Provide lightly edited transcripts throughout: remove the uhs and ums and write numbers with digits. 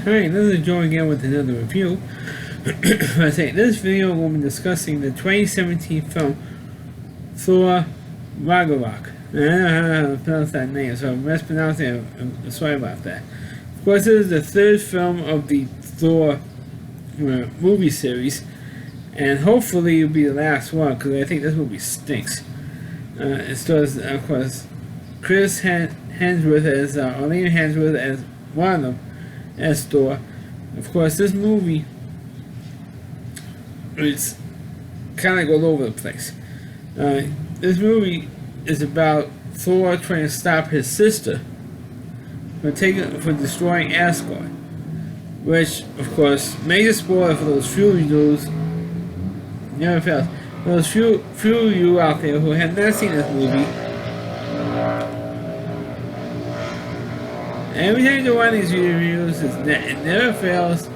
Hi, this is Joe again with another review. I say this video we'll be discussing the 2017 film Thor Ragnarok. I don't know how to pronounce that name, so I'm mispronouncing it. I'm sorry about that. Of course, this is the third film of the Thor movie series, and hopefully it'll be the last one because I think this movie stinks. It stars, of course, Chris Hemsworth as Orlando Hemsworth as one of them as Thor. Of course, this movie it's kind of all over the place. This movie is about Thor trying to stop his sister from destroying Asgard, which, of course, major spoiler for those few of you never fails. Those few of you out there who have not seen this movie. Every time you do one of these reviews, it never fails. I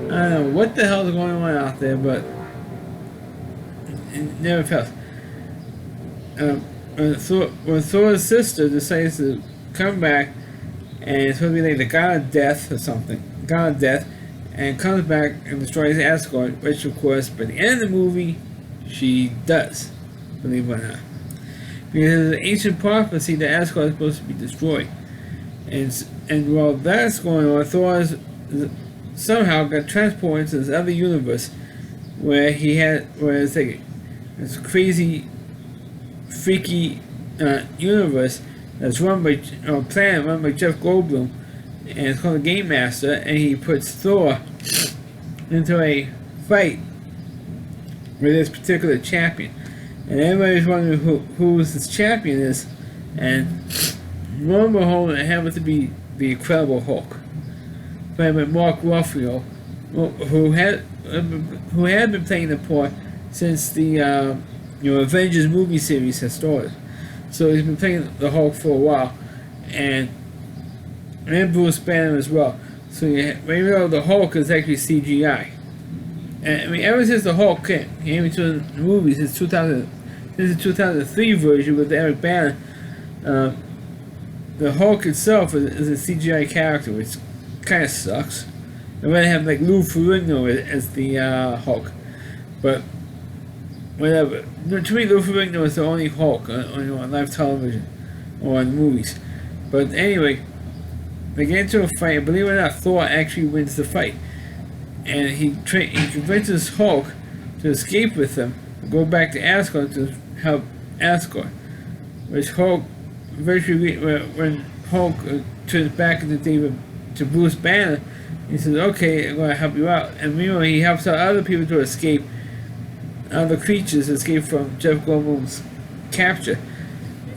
don't know what the hell is going on out there, but it never fails. When Thor's sister decides to come back, and it's supposed to be like the god of death or something, god of death, and comes back and destroys Asgard, which of course, by the end of the movie, she does, believe it or not. Because there's an ancient prophecy that Asgard is supposed to be destroyed. And while that's going on, Thor somehow got transported to this other universe where it's like this crazy, freaky universe that's run by planet run by Jeff Goldblum, and it's called the Game Master, and he puts Thor into a fight with this particular champion, and everybody's wondering who this champion is, and lo and behold, it happens to be the Incredible Hulk, played by Mark Ruffalo, who had been playing the part since the Avengers movie series has started. So he's been playing the Hulk for a while, and Bruce Banner as well. So even though the Hulk is actually CGI, and I mean ever since the Hulk came into the movies, since the 2003 version with Eric Banner. The Hulk itself is a CGI character, which kind of sucks. I'd rather have like Lou Ferrigno as the Hulk, but whatever. To me, Lou Ferrigno is the only Hulk on live television or in movies. But anyway, they get into a fight, and believe it or not, Thor actually wins the fight, and he convinces Hulk to escape with him and go back to Asgard to help Asgard, which Hulk. Eventually, when Hulk turns back to Bruce Banner, he says, "Okay, I'm going to help you out." And meanwhile, he helps out other people to escape, other creatures escape from Jeff Goldblum's capture,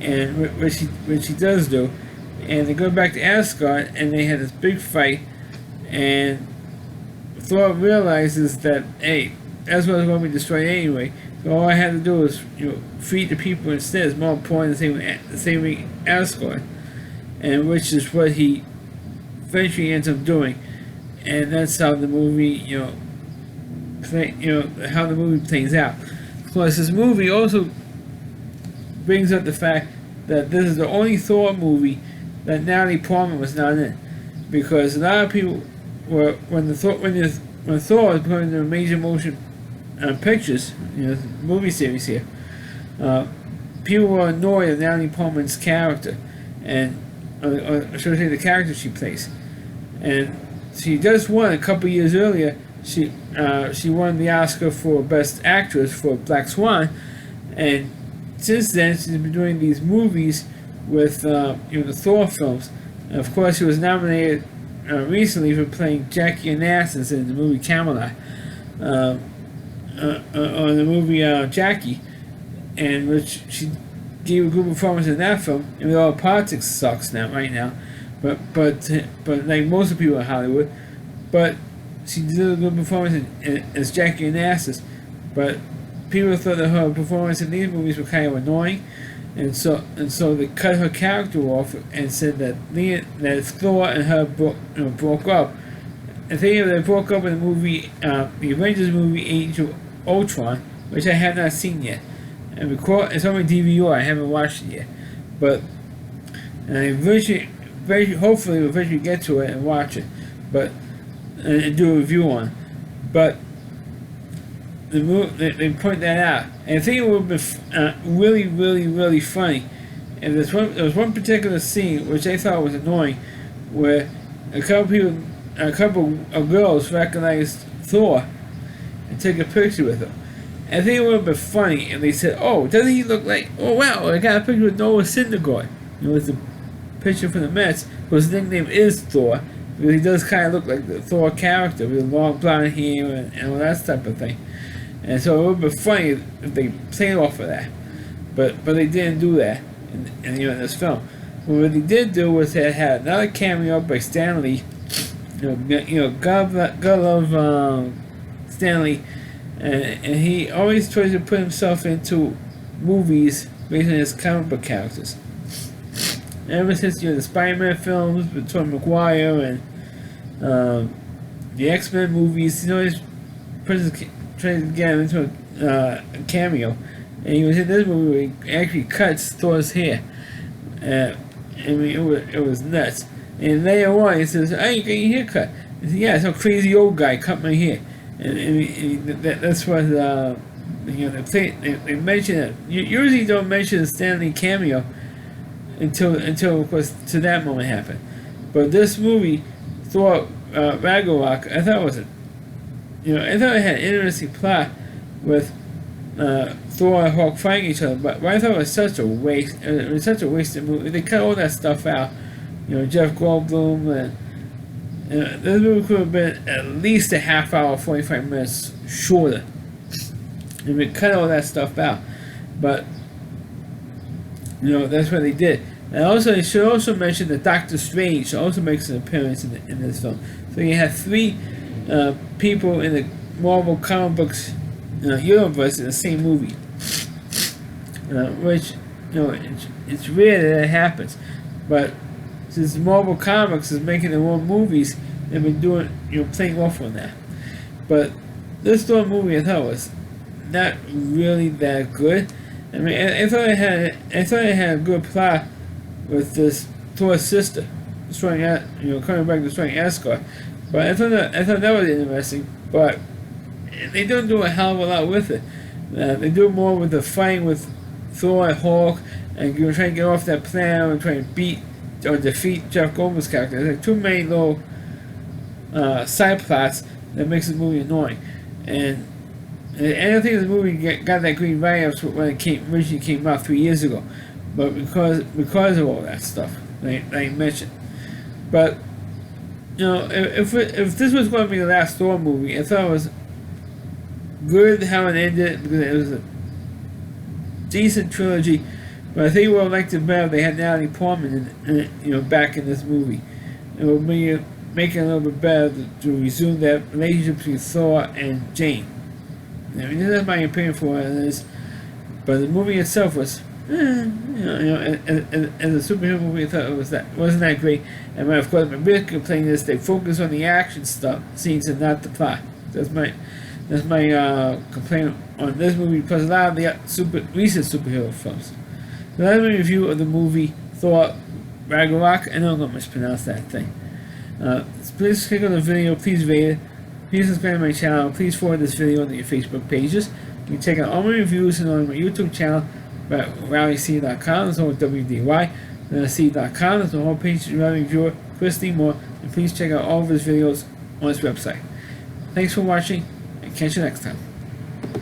and which he does do. And they go back to Asgard, and they have this big fight, and Thor realizes that Asgard is going to be destroyed anyway. So all I had to do was, feed the people instead. It's more important the same way Asgard, and which is what he eventually ends up doing, and that's how the movie, how the movie plays out. Of course, this movie also brings up the fact that this is the only Thor movie that Natalie Portman was not in, because a lot of people were when Thor was put into major motion pictures, movie series here, people were annoyed at Natalie Portman's character, and or should I say the character she plays, and she just won a couple years earlier. She won the Oscar for Best Actress for Black Swan, and since then she's been doing these movies with the Thor films. And of course, she was nominated recently for playing Jackie Onassis in the movie Camelot. On the movie Jackie, and which she gave a good performance in that film. Even though politics sucks right now, but like most of the people in Hollywood, but she did a good performance as Jackie Onassis. But people thought that her performance in these movies were kind of annoying, and so they cut her character off and said that Thor and her broke up. I think they broke up in the movie, the Avengers movie Age of Ultron, which I have not seen yet. And it's on my DVR, I haven't watched it yet. But I hopefully will eventually get to it and watch it. but and do a review on. But they point that out, and I think it would be really, really, really funny. And there was one particular scene which I thought was annoying, where a couple of girls recognized Thor and took a picture with him. And I think it would have been funny if they said, "Oh, doesn't he look like? Oh wow, I got a picture with Noah Syndergaard." It was the picture from the Mets, whose nickname is Thor, because he does kind of look like the Thor character with long blonde hair and all that type of thing. And so it would be funny if they played off of that, but they didn't do that in this film. But what they did do was they had another cameo by Stan Lee. God love Stan Lee, and he always tries to put himself into movies based on his comic book characters. Ever since the Spider-Man films with Tobey Maguire and the X-Men movies, he's always trying to get him into a cameo. And he was in this movie where he actually cuts Thor's hair. I mean, it was nuts. And later on, he says, "Hey, you got your hair cut." He said, "Yeah, some crazy old guy cut my hair." And that's what they mention it. You usually don't mention the Stanley cameo until of course to that moment happened. But this movie, Thor Ragnarok, I thought I thought it had an interesting plot with Thor and Hulk fighting each other, but I thought it was such a waste. It was such a wasted movie. They cut all that stuff out. Jeff Goldblum, and this movie could have been at least a half hour, 45 minutes shorter. And we cut all that stuff out, but that's what they did. And also, they should also mention that Doctor Strange also makes an appearance in this film. So you have three people in the Marvel comic books universe in the same movie, which it's rare that it happens. But since Marvel Comics is making their own movies, they've been doing playing off on that. But this Thor movie I thought was not really that good. I mean, I thought it had a good plot with this Thor's sister destroying coming back destroying Asgard. But I thought that was interesting. But they don't do a hell of a lot with it. They do more with the fighting with Thor and Hulk, and trying to get off that plan and trying to beat or defeat Jeff Goldblum's character. There's like too many little side plots that makes the movie annoying. And I don't think the movie got that green write-ups when it originally came out 3 years ago, but because of all that stuff I mentioned. But if this was going to be the last Thor movie, I thought it was good how it ended because it was a decent trilogy. But I think what I liked it better, they had Natalie Portman back in this movie. It would make it a little bit better to resume that relationship between Thor and Jane. That's my opinion for what it is. But the movie itself was, as a superhero movie, I thought wasn't that great. And of course, my biggest complaint is they focus on the action scenes and not the plot. That's my complaint on this movie. Plus a lot of the recent superhero films. So that's my review of the movie Thor Ragnarok. I know I'm going to mispronounce that thing. Please click on the video, please rate it, please subscribe to my channel, please forward this video on your Facebook pages. You can check out all my reviews and on my YouTube channel at RowdyC.com, that's all WDY.C.com, that's the whole page Rowdy Reviewer, Christy Moore, and please check out all of his videos on his website. Thanks for watching, and catch you next time.